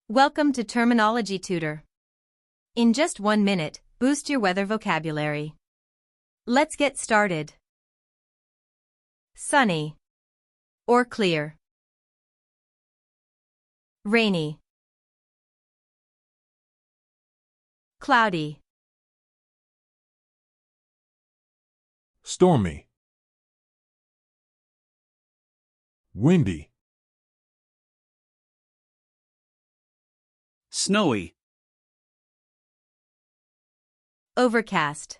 Welcome to Terminology Tutor. In just 1 minute, boost your weather vocabulary. Let's get started. Sunny or clear. Rainy. Cloudy. Stormy. Windy. Snowy. Overcast.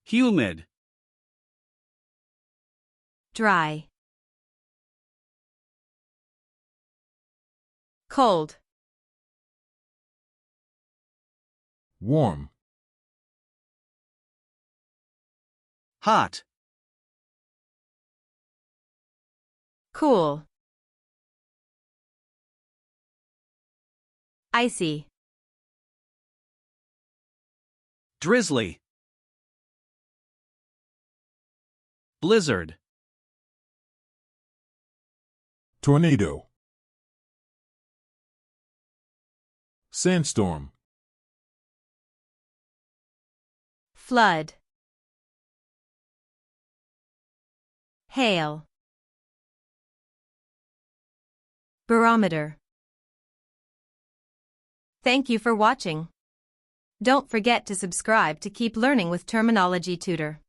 Humid. Dry. Cold. Warm. Hot. Cool. Icy. Drizzly. Blizzard. Tornado. Sandstorm. Flood. Hail. Barometer. Thank you for watching. Don't forget to subscribe to keep learning with Terminology Tutor.